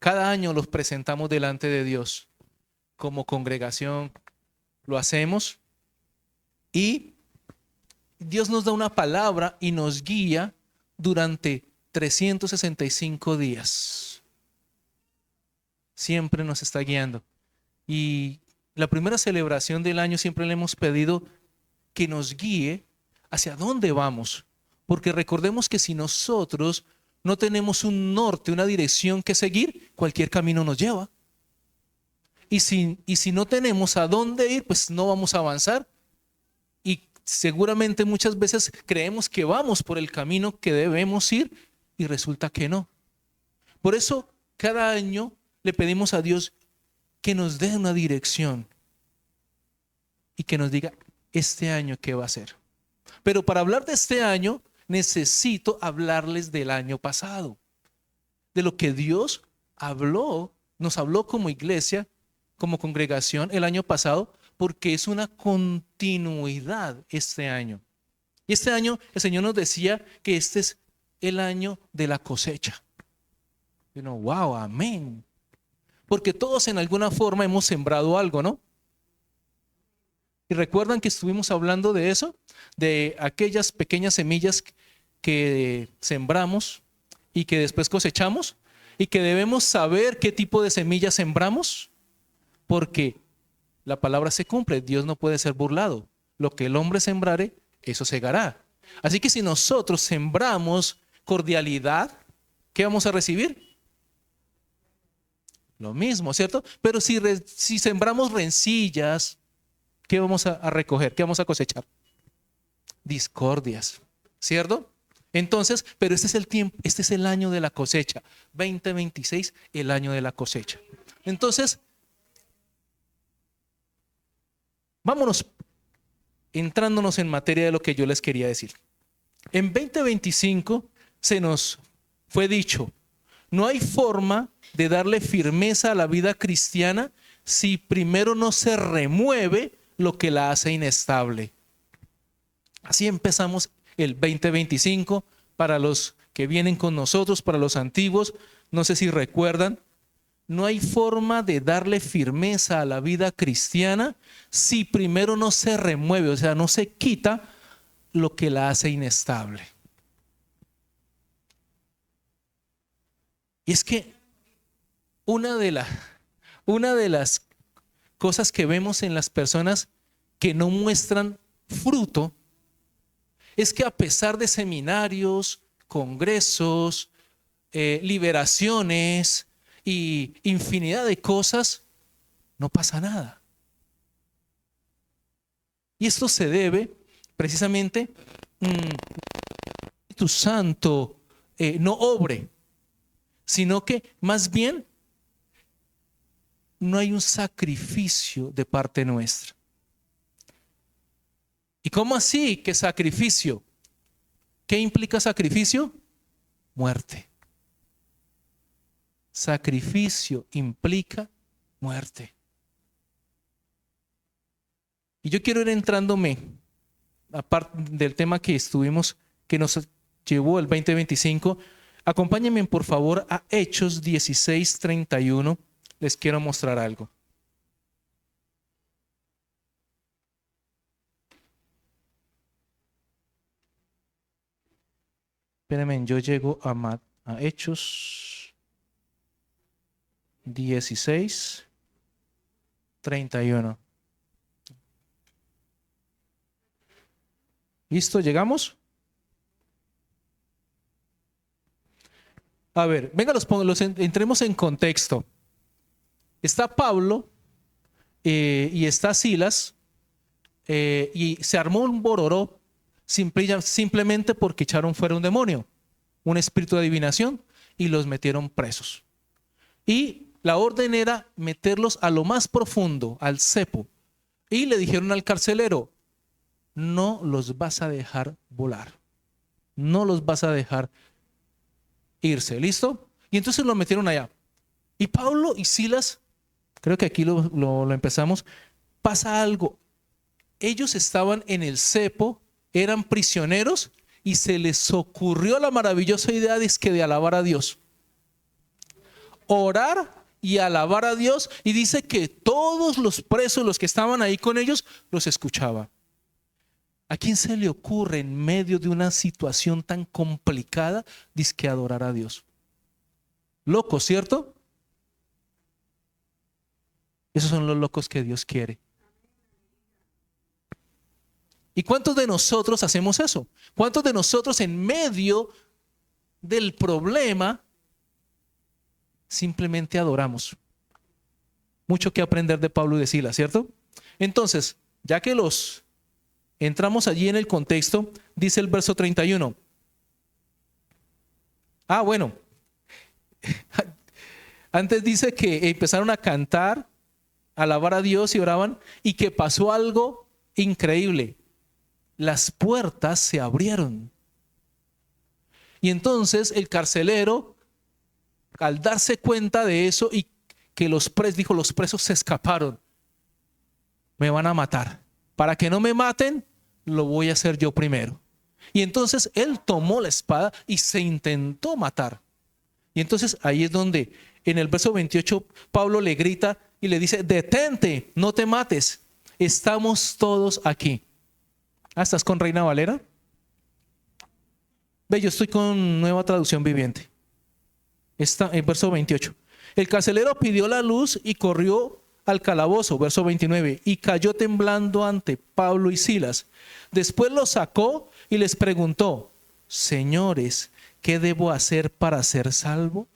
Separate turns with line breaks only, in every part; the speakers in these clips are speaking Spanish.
cada año los presentamos delante de Dios. Como congregación lo hacemos y Dios nos da una palabra y nos guía durante 365 días. Siempre nos está guiando. Y la primera celebración del año siempre le hemos pedido que nos guíe hacia dónde vamos. Porque recordemos que si nosotros no tenemos un norte, una dirección que seguir, cualquier camino nos lleva. Y si no tenemos a dónde ir, pues no vamos a avanzar. Y seguramente muchas veces creemos que vamos por el camino que debemos ir y resulta que no. Por eso cada año le pedimos a Dios que nos dé una dirección y que nos diga este año qué va a ser. Pero para hablar de este año necesito hablarles del año pasado, de lo que Dios nos habló como iglesia, como congregación el año pasado, porque es una continuidad este año. Y este año el Señor nos decía que este es el año de la cosecha. Wow, amén. Porque todos en alguna forma hemos sembrado algo, ¿no? Y recuerdan que estuvimos hablando de eso, de aquellas pequeñas semillas que sembramos y que después cosechamos, y que debemos saber qué tipo de semillas sembramos, porque la palabra se cumple, Dios no puede ser burlado. Lo que el hombre sembrare, eso segará. Así que si nosotros sembramos cordialidad, ¿qué vamos a recibir? Lo mismo, ¿cierto? Pero si sembramos rencillas, ¿qué vamos a recoger? ¿Qué vamos a cosechar? Discordias, ¿cierto? Entonces, pero este es el tiempo, este es el año de la cosecha. 2026, el año de la cosecha. Entonces, vámonos entrándonos en materia de lo que yo les quería decir. En 2025 se nos fue dicho, no hay forma de darle firmeza a la vida cristiana si primero no se remueve lo que la hace inestable. Así empezamos el 2025 para los que vienen con nosotros, para los antiguos. No sé si recuerdan, no hay forma de darle firmeza a la vida cristiana si primero no se remueve, o sea, no se quita lo que la hace inestable. Y es que una de las cosas que vemos en las personas que no muestran fruto es que a pesar de seminarios, congresos, liberaciones y infinidad de cosas, no pasa nada. Y esto se debe precisamente el Espíritu Santo no obre, sino que más bien no hay un sacrificio de parte nuestra. ¿Y cómo así? ¿Qué sacrificio? ¿Qué implica sacrificio? Muerte. Sacrificio implica muerte. Y yo quiero ir entrándome, aparte del tema que nos llevó el 2025, acompáñenme por favor a Hechos 16:31. Les quiero mostrar algo. Espérenme, yo llego a Hechos 16:31. ¿Listo? ¿Llegamos? A ver, venga, entremos en contexto. Está Pablo y está Silas y se armó un bororó simplemente porque echaron fuera un demonio, un espíritu de adivinación, y los metieron presos. Y la orden era meterlos a lo más profundo, al cepo. Y le dijeron al carcelero, no los vas a dejar volar, no los vas a dejar irse, ¿listo? Y entonces lo metieron allá. Y Pablo y Silas, creo que aquí lo empezamos, pasa algo. Ellos estaban en el cepo, eran prisioneros y se les ocurrió la maravillosa idea de alabar a Dios. orar y alabar a Dios, y dice que todos los presos, los que estaban ahí con ellos, los escuchaba. ¿A quién se le ocurre en medio de una situación tan complicada dizque adorar a Dios? Loco, ¿cierto? Esos son los locos que Dios quiere. ¿Y cuántos de nosotros hacemos eso? ¿Cuántos de nosotros en medio del problema simplemente adoramos? Mucho que aprender de Pablo y de Silas, ¿cierto? Entonces, ya que los entramos allí en el contexto, dice el verso 31. Bueno, antes dice que empezaron a cantar, a alabar a Dios y oraban, y que pasó algo increíble. Las puertas se abrieron. Y entonces el carcelero, al darse cuenta de eso y que los presos se escaparon, me van a matar. Para que no me maten, lo voy a hacer yo primero. Y entonces él tomó la espada y se intentó matar. Y entonces ahí es donde en el verso 28 Pablo le grita y le dice: detente, no te mates, estamos todos aquí. ¿Estás con Reina Valera? Ve, yo estoy con Nueva Traducción Viviente. Está en verso 28. El carcelero pidió la luz y corrió al calabozo, verso 29, y cayó temblando ante Pablo y Silas. Después los sacó y les preguntó: señores, ¿qué debo hacer para ser salvo?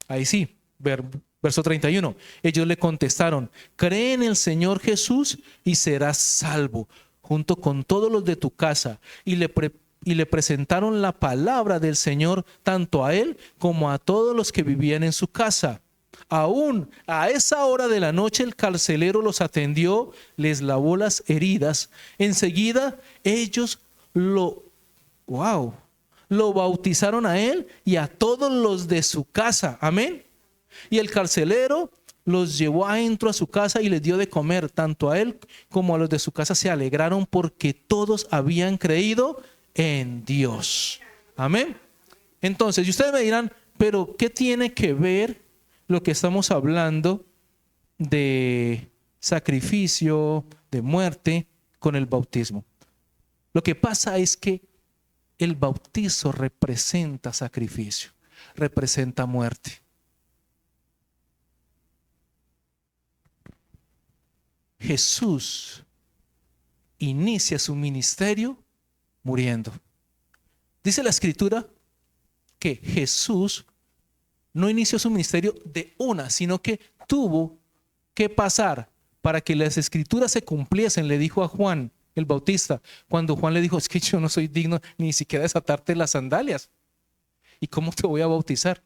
Ahí sí, verso 31. Ellos le contestaron: cree en el Señor Jesús y serás salvo, junto con todos los de tu casa. Y le presentaron la palabra del Señor tanto a él como a todos los que vivían en su casa. Aún a esa hora de la noche el carcelero los atendió, les lavó las heridas. Enseguida ellos lo bautizaron a él y a todos los de su casa. Amén. Y el carcelero los llevó adentro a su casa y les dio de comer. Tanto a él como a los de su casa se alegraron porque todos habían creído en Dios. Amén. Entonces, y ustedes me dirán: pero ¿qué tiene que ver lo que estamos hablando de sacrificio, de muerte, con el bautismo? Lo que pasa es que el bautizo representa sacrificio, representa muerte. Jesús inicia su ministerio muriendo. Dice la Escritura que Jesús no inició su ministerio de una, sino que tuvo que pasar para que las Escrituras se cumpliesen. Le dijo a Juan el Bautista, cuando Juan le dijo: es que yo no soy digno ni siquiera desatarte las sandalias, ¿y cómo te voy a bautizar?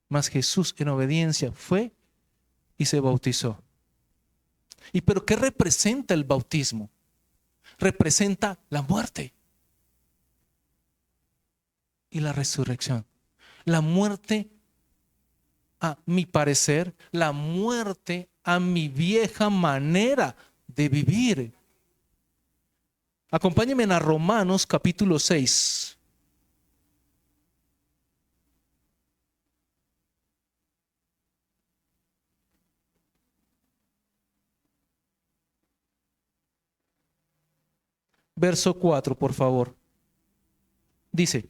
Mas Jesús en obediencia fue y se bautizó. ¿Y pero qué representa el bautismo? Representa la muerte y la resurrección. La muerte, a mi parecer, la muerte a mi vieja manera de vivir. Acompáñenme a Romanos capítulo 6. Verso 4, por favor. Dice: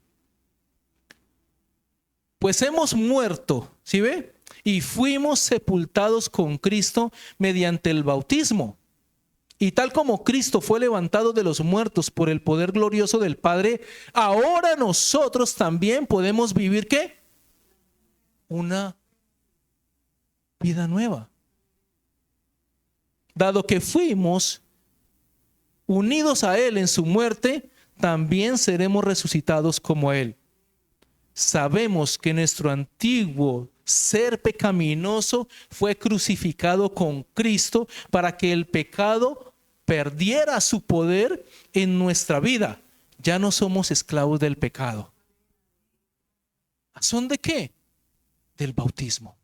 pues hemos muerto, ¿sí ve? Y fuimos sepultados con Cristo mediante el bautismo. Y tal como Cristo fue levantado de los muertos por el poder glorioso del Padre, ahora nosotros también podemos vivir, ¿qué? Una vida nueva. Dado que fuimos unidos a Él en su muerte, también seremos resucitados como Él. Sabemos que nuestro antiguo ser pecaminoso fue crucificado con Cristo para que el pecado perdiera su poder en nuestra vida. Ya no somos esclavos del pecado. ¿Son de qué? Del bautismo.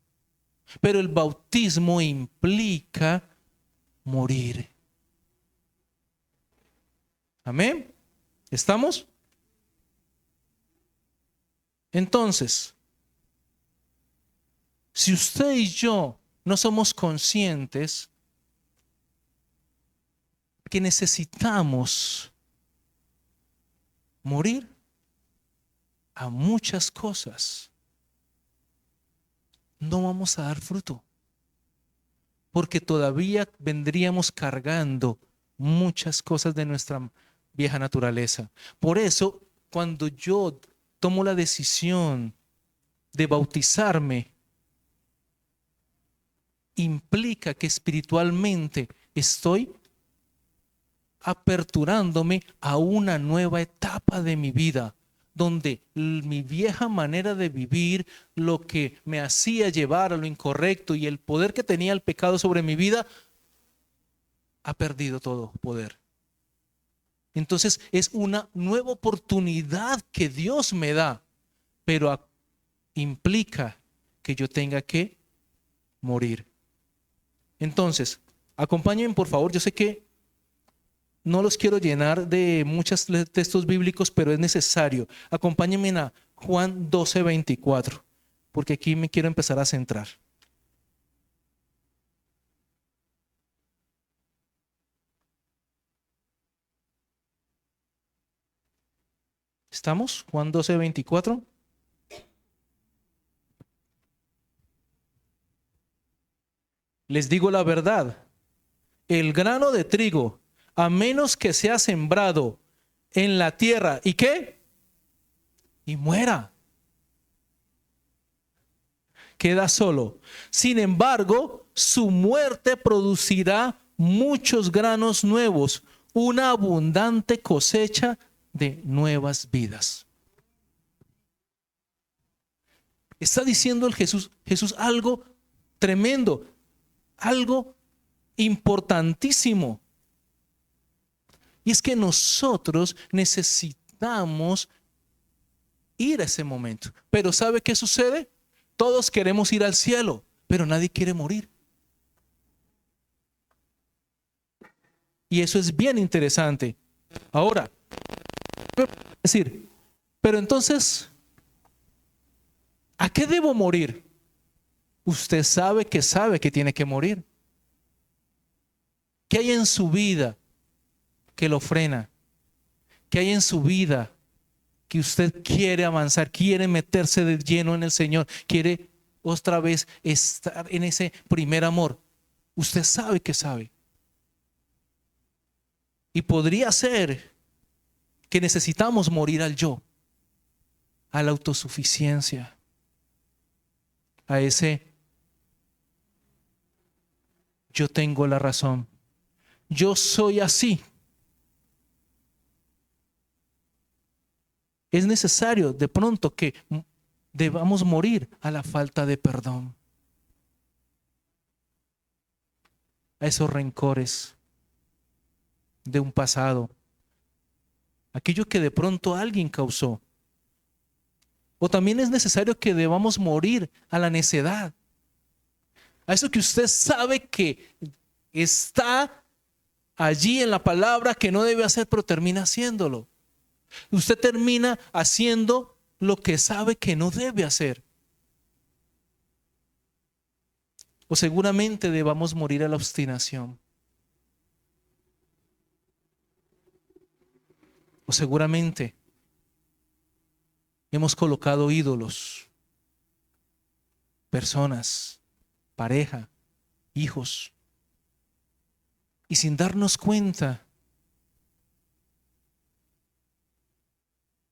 Pero el bautismo implica morir. Amén. ¿Estamos? Entonces, si usted y yo no somos conscientes que necesitamos morir a muchas cosas, no vamos a dar fruto, porque todavía vendríamos cargando muchas cosas de nuestra vieja naturaleza. Por eso, cuando yo tomo la decisión de bautizarme, implica que espiritualmente estoy aperturándome a una nueva etapa de mi vida, donde mi vieja manera de vivir, lo que me hacía llevar a lo incorrecto y el poder que tenía el pecado sobre mi vida, ha perdido todo poder. Entonces es una nueva oportunidad que Dios me da, pero implica que yo tenga que morir. Entonces, acompáñenme por favor, yo sé que no los quiero llenar de muchos textos bíblicos, pero es necesario. Acompáñenme a Juan 12:24, porque aquí me quiero empezar a centrar. ¿Estamos? Juan 12:24. Les digo la verdad, el grano de trigo, a menos que sea sembrado en la tierra, ¿y qué? Y muera, queda solo. Sin embargo, su muerte producirá muchos granos nuevos, una abundante cosecha de nuevas vidas. Está diciendo el Jesús algo tremendo, algo importantísimo. Y es que nosotros necesitamos ir a ese momento. Pero ¿sabe qué sucede? Todos queremos ir al cielo, pero nadie quiere morir. Y eso es bien interesante. Ahora, es decir, pero entonces, ¿a qué debo morir? Usted sabe que tiene que morir. ¿Qué hay en su vida que lo frena? ¿Qué hay en su vida que usted quiere avanzar, quiere meterse de lleno en el Señor, quiere otra vez estar en ese primer amor? Usted sabe que sabe. Y podría ser que necesitamos morir al yo, a la autosuficiencia, a ese yo tengo la razón, yo soy así. Es necesario de pronto que debamos morir a la falta de perdón, a esos rencores de un pasado, aquello que de pronto alguien causó. O también es necesario que debamos morir a la necedad, a eso que usted sabe que está allí en la palabra que no debe hacer, pero termina haciéndolo. Usted termina haciendo lo que sabe que no debe hacer. O seguramente debamos morir a la obstinación. O seguramente hemos colocado ídolos, personas, pareja, hijos, y sin darnos cuenta,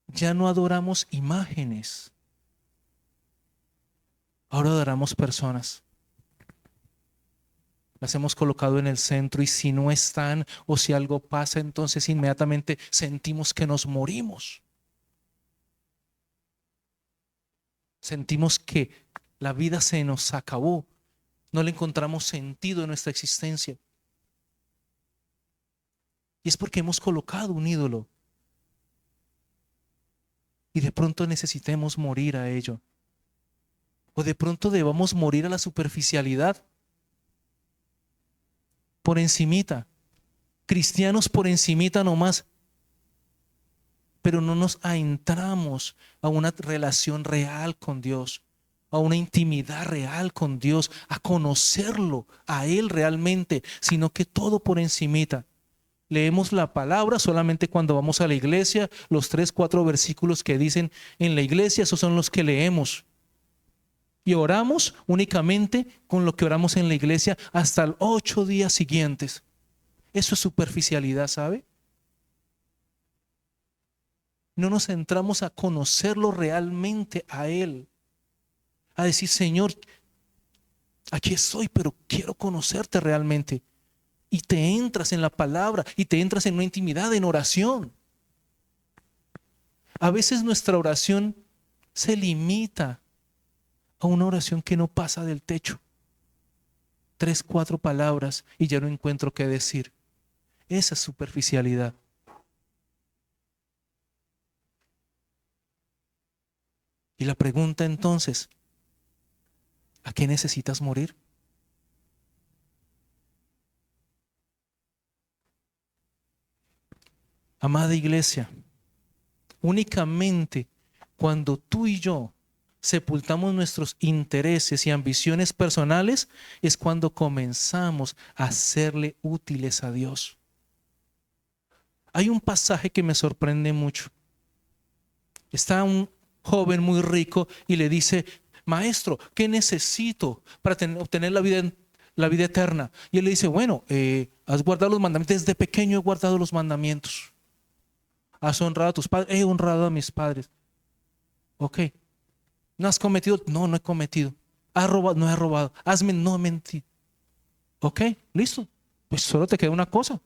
ya no adoramos imágenes, ahora adoramos personas. Las hemos colocado en el centro y si no están o si algo pasa, entonces inmediatamente sentimos que nos morimos. Sentimos que la vida se nos acabó. No le encontramos sentido en nuestra existencia. Y es porque hemos colocado un ídolo. Y de pronto necesitemos morir a ello. O de pronto debamos morir a la superficialidad. Por encimita. Cristianos por encimita nomás. pero no nos adentramos a una relación real con Dios, a una intimidad real con Dios, a conocerlo, a Él realmente, sino que todo por encimita. Leemos la palabra solamente cuando vamos a la iglesia, los 3, 4 versículos que dicen en la iglesia, esos son los que leemos. Y oramos únicamente con lo que oramos en la iglesia hasta los 8 días siguientes. Eso es superficialidad, ¿sabe? No nos centramos a conocerlo realmente a Él. A decir, Señor, aquí estoy, pero quiero conocerte realmente. Y te entras en la palabra y te entras en una intimidad, en oración. A veces nuestra oración se limita a una oración que no pasa del techo. 3, 4 palabras y ya no encuentro qué decir. Esa es superficialidad. Y la pregunta entonces, ¿a qué necesitas morir? Amada iglesia, únicamente cuando tú y yo sepultamos nuestros intereses y ambiciones personales es cuando comenzamos a serle útiles a Dios. Hay un pasaje que me sorprende mucho. Está un joven muy rico y le dice, maestro, ¿qué necesito para obtener la vida eterna? Y él le dice, bueno, has guardado los mandamientos. Desde pequeño he guardado los mandamientos. Has honrado a tus padres. He honrado a mis padres. Ok. ¿No has cometido? No, no he cometido. ¿Has robado? No he robado. No he mentido. Ok, listo. Pues solo te queda una cosa.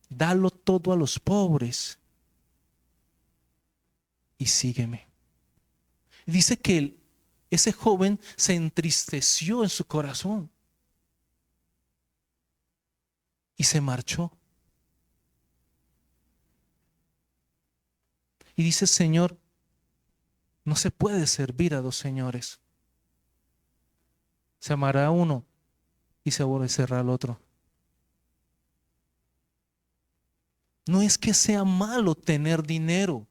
Dalo todo a los pobres y sígueme. Dice que ese joven se entristeció en su corazón y se marchó. Y dice, Señor, no se puede servir a dos señores. Se amará a uno y se aborrecerá al otro. No es que sea malo tener dinero.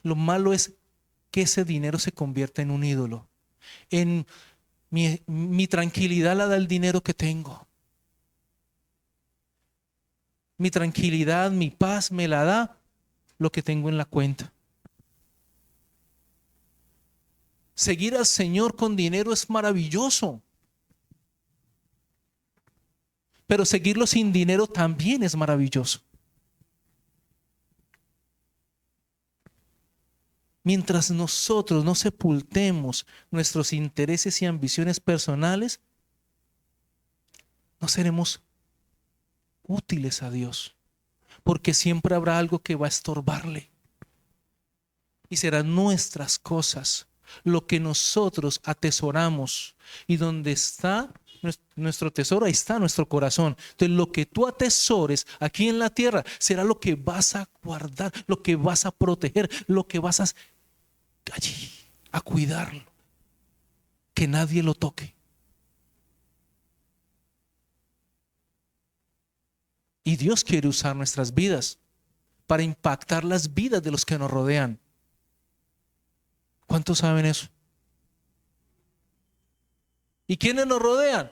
Lo malo es que ese dinero se convierta en un ídolo. En mi tranquilidad la da el dinero que tengo. Mi tranquilidad, mi paz me la da lo que tengo en la cuenta. Seguir al Señor con dinero es maravilloso. Pero seguirlo sin dinero también es maravilloso. Mientras nosotros no sepultemos nuestros intereses y ambiciones personales, no seremos útiles a Dios, porque siempre habrá algo que va a estorbarle. Y serán nuestras cosas, lo que nosotros atesoramos. Y donde está nuestro tesoro, ahí está nuestro corazón. Entonces lo que tú atesores aquí en la tierra será lo que vas a guardar, lo que vas a proteger, lo que vas allí a cuidarlo, que nadie lo toque. Y Dios quiere usar nuestras vidas para impactar las vidas de los que nos rodean. ¿Cuántos saben eso? ¿Y quiénes nos rodean?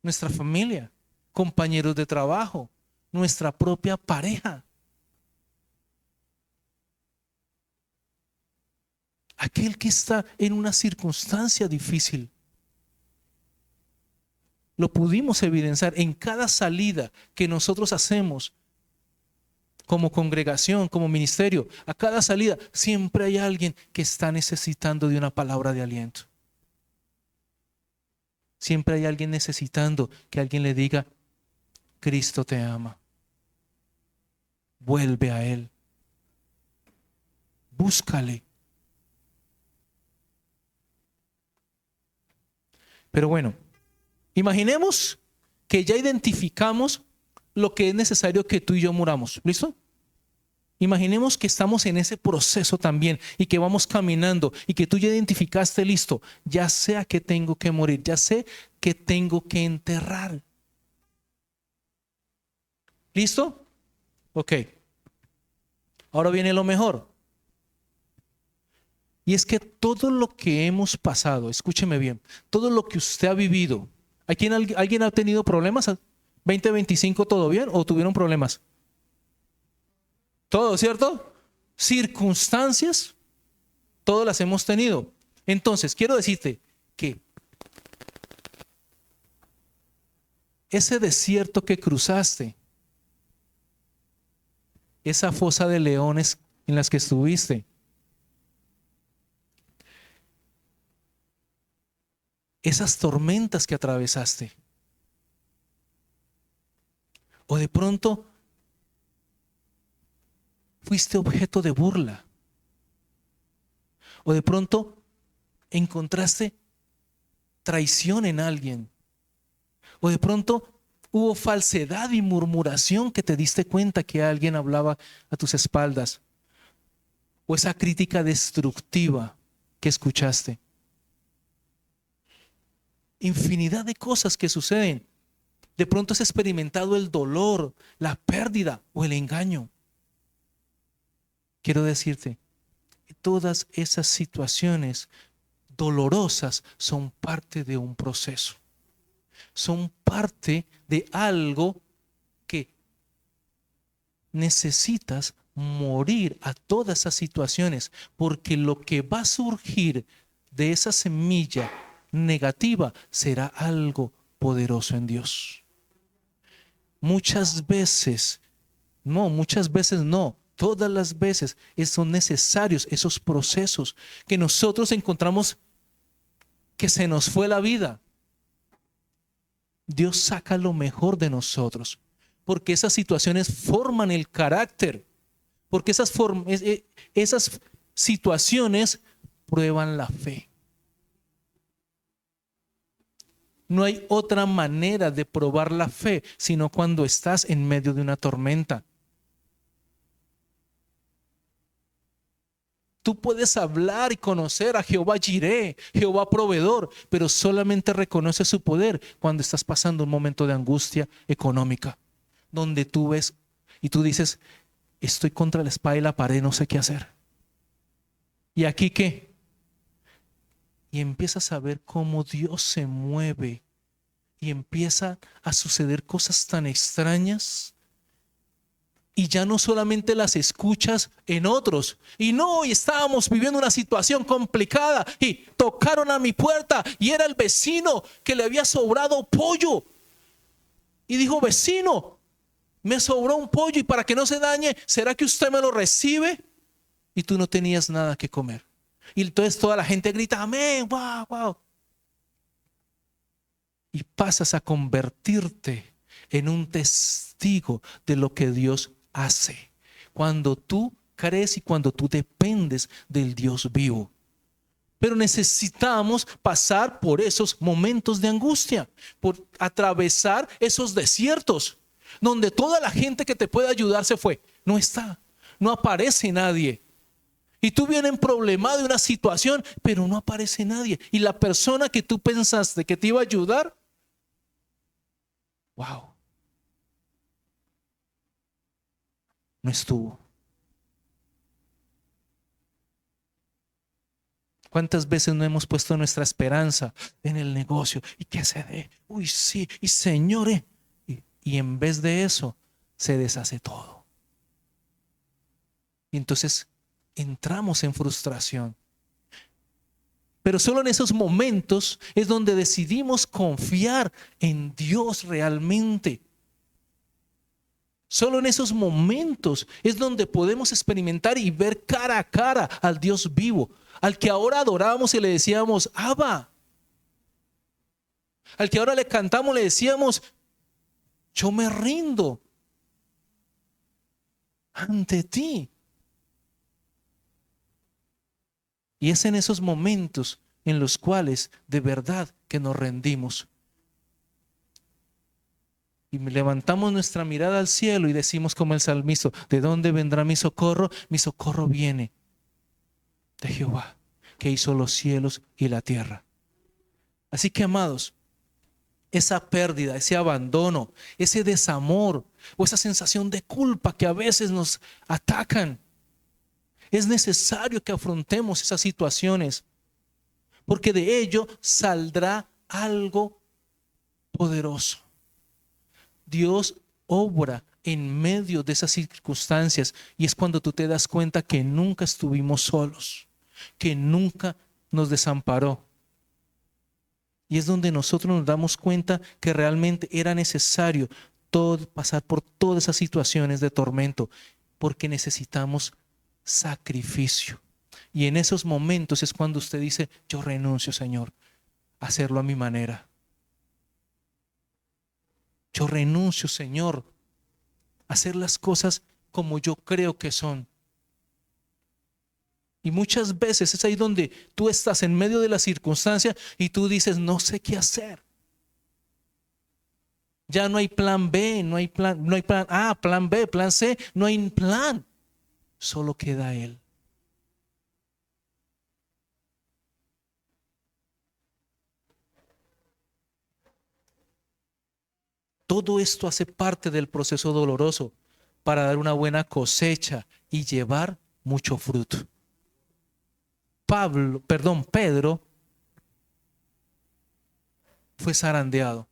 Nuestra familia, compañeros de trabajo, nuestra propia pareja. Aquel que está en una circunstancia difícil. Lo pudimos evidenciar en cada salida que nosotros hacemos como congregación, como ministerio. A cada salida siempre hay alguien que está necesitando de una palabra de aliento. Siempre hay alguien necesitando que alguien le diga, Cristo te ama. Vuelve a Él. Búscale. Pero bueno, imaginemos que ya identificamos lo que es necesario que tú y yo muramos. ¿Listo? Imaginemos que estamos en ese proceso también y que vamos caminando y que tú ya identificaste, listo, ya sé a qué tengo que morir, ya sé que tengo que enterrar. ¿Listo? Ok. Ahora viene lo mejor. Y es que todo lo que hemos pasado, escúcheme bien, todo lo que usted ha vivido, ¿alguien ha tenido problemas? 2025, ¿todo bien? ¿O tuvieron problemas? Todo, ¿cierto? Circunstancias, todas las hemos tenido. Entonces, quiero decirte que ese desierto que cruzaste, esa fosa de leones en las que estuviste, esas tormentas que atravesaste, o de pronto fuiste objeto de burla, o de pronto encontraste traición en alguien, o de pronto hubo falsedad y murmuración que te diste cuenta que alguien hablaba a tus espaldas, o esa crítica destructiva que escuchaste. Infinidad de cosas que suceden. De pronto has experimentado el dolor, la pérdida o el engaño. Quiero decirte, todas esas situaciones dolorosas son parte de un proceso. Son parte de algo que necesitas morir a todas esas situaciones, porque lo que va a surgir de esa semilla negativa será algo poderoso en Dios. Muchas veces no, todas las veces son necesarios esos procesos que nosotros encontramos que se nos fue la vida. Dios saca lo mejor de nosotros, porque esas situaciones forman el carácter, porque esas situaciones prueban la fe. No hay otra manera de probar la fe sino cuando estás en medio de una tormenta. Tú puedes hablar y conocer a Jehová Jireh, Jehová proveedor, pero solamente reconoces su poder cuando estás pasando un momento de angustia económica, donde tú ves y tú dices, estoy contra la espada y la pared, no sé qué hacer. ¿Y aquí qué? Y empiezas a ver cómo Dios se mueve y empieza a suceder cosas tan extrañas. Y ya no solamente las escuchas en otros. Y no, y estábamos viviendo una situación complicada y tocaron a mi puerta y era el vecino que le había sobrado pollo. Y dijo, vecino, me sobró un pollo y para que no se dañe, ¿será que usted me lo recibe? Y tú no tenías nada que comer. Y entonces toda la gente grita, amén, wow, wow. Y pasas a convertirte en un testigo de lo que Dios hace. Cuando tú crees y cuando tú dependes del Dios vivo. Pero necesitamos pasar por esos momentos de angustia, por atravesar esos desiertos, donde toda la gente que te puede ayudar se fue. No está, no aparece nadie. Y tú vienes problemado de una situación, pero no aparece nadie. Y la persona que tú pensaste que te iba a ayudar, wow, no estuvo. ¿Cuántas veces no hemos puesto nuestra esperanza en el negocio y que se dé? Uy, sí, y señores, y en vez de eso se deshace todo. Y entonces entramos en frustración. Pero solo en esos momentos es donde decidimos confiar en Dios realmente. Solo en esos momentos es donde podemos experimentar y ver cara a cara al Dios vivo, al que ahora adorábamos y le decíamos, Abba. Al que ahora le cantamos, le decíamos, yo me rindo ante ti. Y es en esos momentos en los cuales de verdad que nos rendimos. Y levantamos nuestra mirada al cielo y decimos como el salmista, ¿de dónde vendrá mi socorro? Mi socorro viene de Jehová, que hizo los cielos y la tierra. Así que, amados, esa pérdida, ese abandono, ese desamor o esa sensación de culpa que a veces nos atacan, Es necesario que afrontemos esas situaciones, porque de ello saldrá algo poderoso. Dios obra en medio de esas circunstancias y es cuando tú te das cuenta que nunca estuvimos solos, que nunca nos desamparó. Y es donde nosotros nos damos cuenta que realmente era necesario pasar por todas esas situaciones de tormento, porque necesitamos sacrificio. Y en esos momentos es cuando usted dice, yo renuncio, Señor, a hacerlo a mi manera. Yo renuncio, Señor, a hacer las cosas como yo creo que son. Y muchas veces es ahí donde tú estás en medio de la circunstancia y tú dices, no sé qué hacer. Ya no hay plan B, no hay plan A, plan B, plan C, no hay plan. Solo queda Él. Todo esto hace parte del proceso doloroso para dar una buena cosecha y llevar mucho fruto. Pedro fue zarandeado.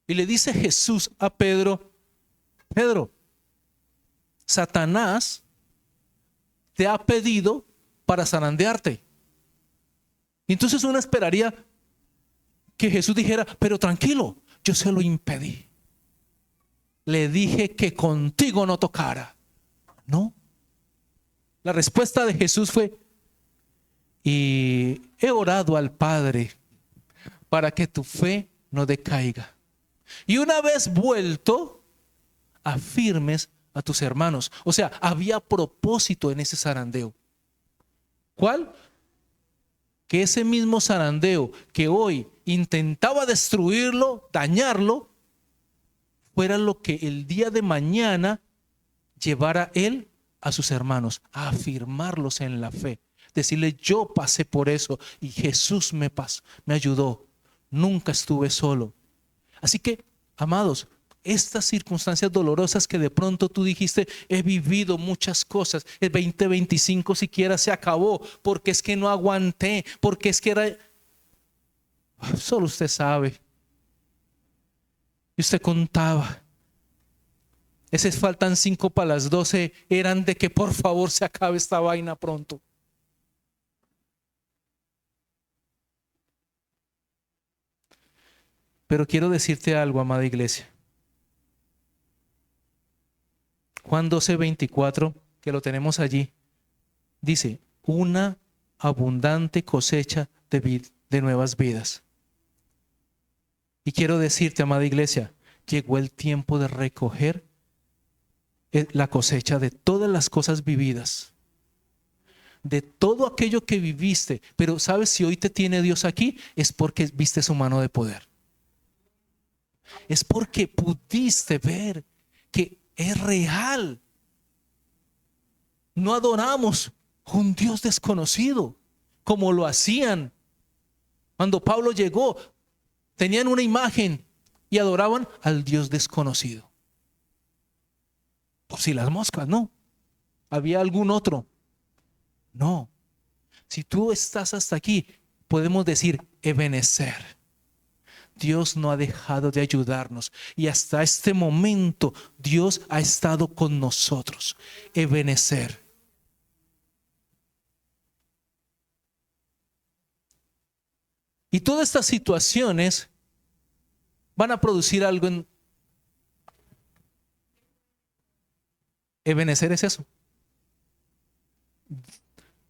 Y le dice Jesús a Pedro, Pedro, Satanás te ha pedido para zarandearte. Y entonces uno esperaría que Jesús dijera, pero tranquilo, yo se lo impedí. Le dije que contigo no tocara. No. La respuesta de Jesús fue, y he orado al Padre para que tu fe no decaiga. Y una vez vuelto, afirmes a tus hermanos. O sea, había propósito en ese zarandeo. ¿Cuál? Que ese mismo zarandeo que hoy intentaba destruirlo, dañarlo, fuera lo que el día de mañana llevara él a sus hermanos, a afirmarlos en la fe. Decirle, yo pasé por eso y Jesús me ayudó. Nunca estuve solo. Así que, amados, estas circunstancias dolorosas que de pronto tú dijiste, he vivido muchas cosas, el 2025 siquiera se acabó, porque es que no aguanté, porque es que era... Solo usted sabe. Y usted contaba. Esas faltan 5 para las 12 eran de que por favor se acabe esta vaina pronto. Pero quiero decirte algo, amada iglesia. Juan 12:24, que lo tenemos allí, dice, una abundante cosecha de nuevas vidas. Y quiero decirte, amada iglesia, llegó el tiempo de recoger la cosecha de todas las cosas vividas, de todo aquello que viviste. Pero sabes, si hoy te tiene Dios aquí, es porque viste su mano de poder. Es porque pudiste ver que es real. No adoramos a un Dios desconocido como lo hacían. Cuando Pablo llegó, tenían una imagen y adoraban al Dios desconocido. Por si las moscas, no. ¿Había algún otro? No. Si tú estás hasta aquí, podemos decir, Ebenezer. Dios no ha dejado de ayudarnos y hasta este momento Dios ha estado con nosotros. Ebenezer. Y todas estas situaciones van a producir algo en... Ebenezer es eso.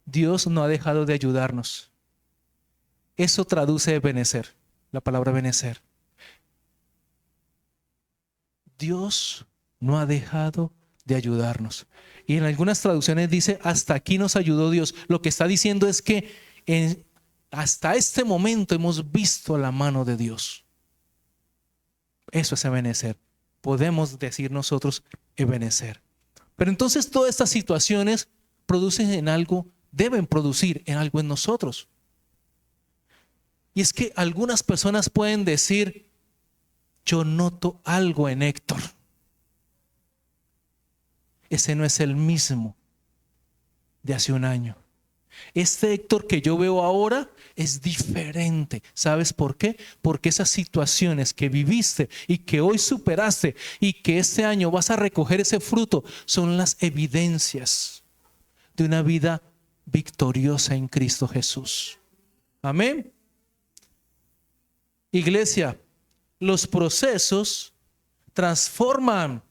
Dios no ha dejado de ayudarnos. Eso traduce Ebenezer, la palabra Ebenezer. Dios no ha dejado de ayudarnos. Y en algunas traducciones dice, hasta aquí nos ayudó Dios. Lo que está diciendo es que hasta este momento hemos visto la mano de Dios. Eso es Ebenezer. Podemos decir nosotros Ebenezer. Pero entonces todas estas situaciones producen en algo, deben producir en algo en nosotros. Y es que algunas personas pueden decir, yo noto algo en Héctor. ese no es el mismo de hace un año. Este Héctor que yo veo ahora es diferente. ¿Sabes por qué? Porque esas situaciones que viviste y que hoy superaste y que este año vas a recoger ese fruto son las evidencias de una vida victoriosa en Cristo Jesús. Amén. Iglesia, los procesos transforman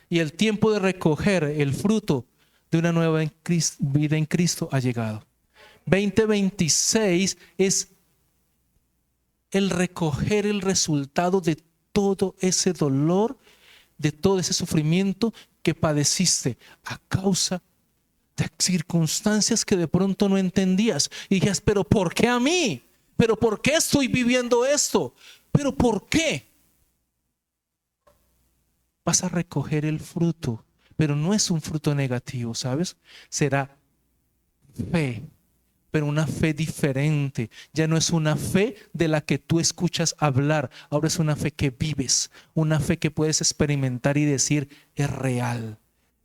y el tiempo de recoger el fruto de una nueva vida en Cristo ha llegado. 2026 es el recoger el resultado de todo ese dolor, de todo ese sufrimiento que padeciste a causa de circunstancias que de pronto no entendías. Y dijías, pero ¿por qué a mí? ¿Pero por qué estoy viviendo esto? ¿Pero por qué? Vas a recoger el fruto, pero no es un fruto negativo, ¿sabes? Será fe, pero una fe diferente. Ya no es una fe de la que tú escuchas hablar, ahora es una fe que vives, una fe que puedes experimentar y decir, es real,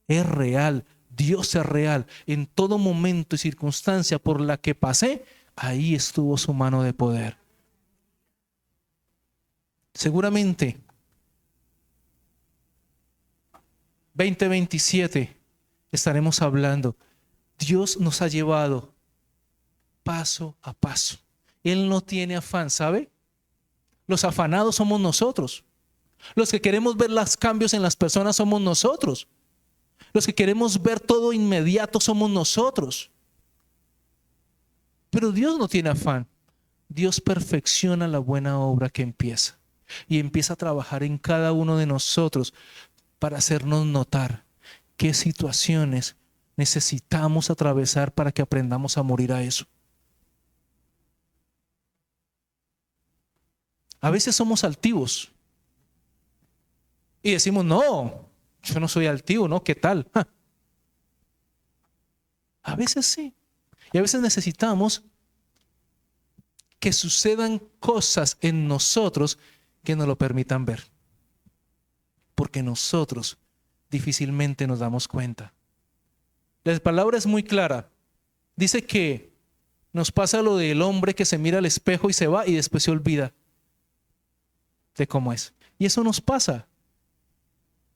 es real, Dios es real. En todo momento y circunstancia por la que pasé, ahí estuvo su mano de poder. Seguramente 2027 estaremos hablando. Dios nos ha llevado paso a paso. Él no tiene afán, ¿sabe? Los afanados somos nosotros. Los que queremos ver los cambios en las personas somos nosotros. Los que queremos ver todo inmediato somos nosotros. Pero Dios no tiene afán. Dios perfecciona la buena obra que empieza. Y empieza a trabajar en cada uno de nosotros para hacernos notar qué situaciones necesitamos atravesar para que aprendamos a morir a eso. A veces somos altivos y decimos, no, yo no soy altivo, ¿no? ¿Qué tal? ¡Ja! A veces sí. Y a veces necesitamos que sucedan cosas en nosotros que nos lo permitan ver. Porque nosotros difícilmente nos damos cuenta. La palabra es muy clara. Dice que nos pasa lo del hombre que se mira al espejo y se va y después se olvida de cómo es. Y eso nos pasa.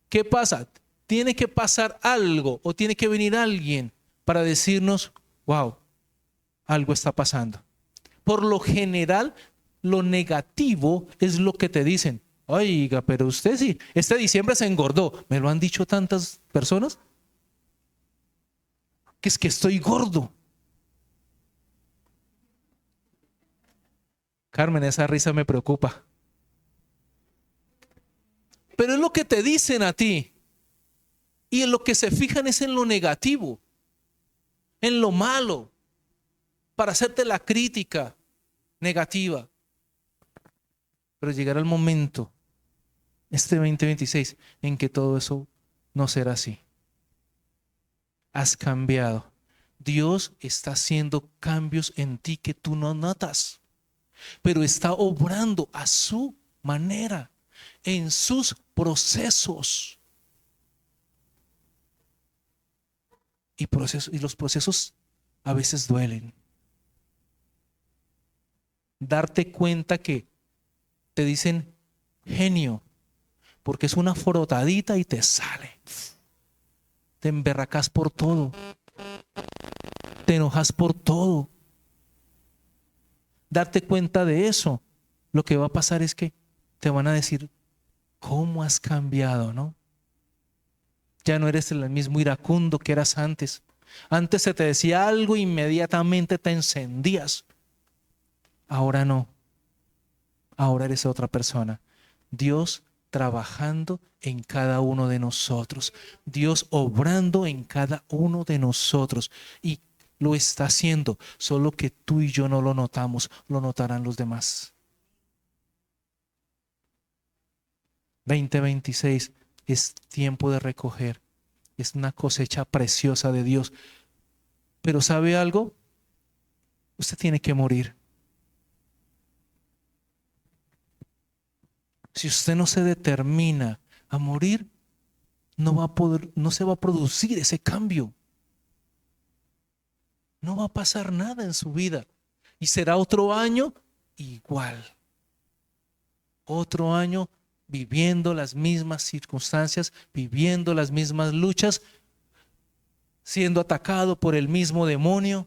¿Qué pasa? Tiene que pasar algo o tiene que venir alguien para decirnos, wow, algo está pasando. Por lo general, lo negativo es lo que te dicen. Oiga, pero usted sí, este diciembre se engordó. ¿Me lo han dicho tantas personas? Que es que estoy gordo. Carmen, esa risa me preocupa. Pero es lo que te dicen a ti. Y en lo que se fijan es en lo negativo, en lo malo, para hacerte la crítica negativa. Pero llegará el momento, este 2026, en que todo eso no será así. Has cambiado. Dios está haciendo cambios en ti que tú no notas, pero está obrando a su manera, en sus procesos. Y los procesos a veces duelen. Darte cuenta que te dicen genio, porque es una frotadita y te sale. Te emberracas por todo. Te enojas por todo. Darte cuenta de eso, lo que va a pasar es que te van a decir, ¿cómo has cambiado, no? Ya no eres el mismo iracundo que eras antes. Antes se te decía algo, inmediatamente te encendías. Ahora no. Ahora eres otra persona. Dios trabajando en cada uno de nosotros. Dios obrando en cada uno de nosotros. Y lo está haciendo, solo que tú y yo no lo notamos, lo notarán los demás. 2026 es tiempo de recoger. Es una cosecha preciosa de Dios. Pero ¿sabe algo? Usted tiene que morir. Si usted no se determina a morir, no se va a producir ese cambio. No va a pasar nada en su vida. Y será otro año igual. Otro año viviendo las mismas circunstancias, viviendo las mismas luchas, siendo atacado por el mismo demonio.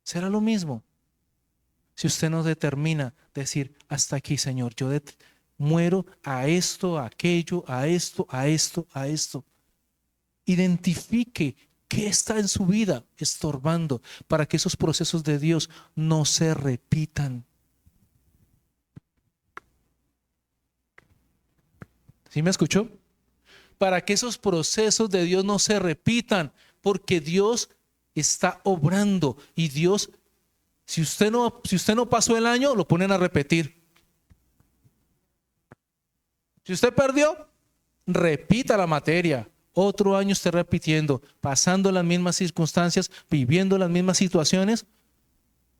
Será lo mismo. Si usted no determina decir, hasta aquí, Señor, yo muero a esto, a aquello, a esto, a esto, a esto. Identifique qué está en su vida estorbando para que esos procesos de Dios no se repitan. ¿Sí me escuchó? Para que esos procesos de Dios no se repitan, porque Dios está obrando y Dios, si usted no pasó el año, lo ponen a repetir. Si usted perdió, repita la materia. Otro año esté repitiendo, pasando las mismas circunstancias, viviendo las mismas situaciones,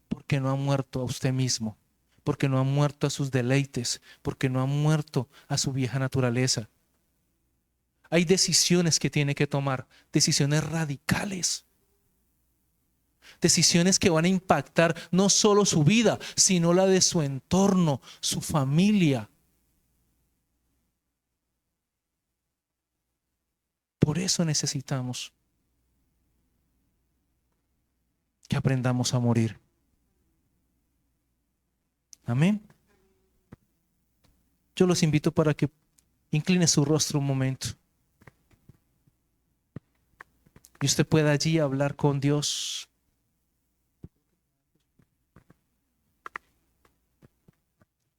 porque no ha muerto a usted mismo, porque no ha muerto a sus deleites, porque no ha muerto a su vieja naturaleza. Hay decisiones que tiene que tomar, decisiones radicales, decisiones que van a impactar no solo su vida, sino la de su entorno, su familia. Por eso necesitamos que aprendamos a morir. Amén. Yo los invito para que incline su rostro un momento y usted pueda allí hablar con Dios.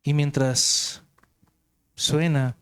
Y mientras suena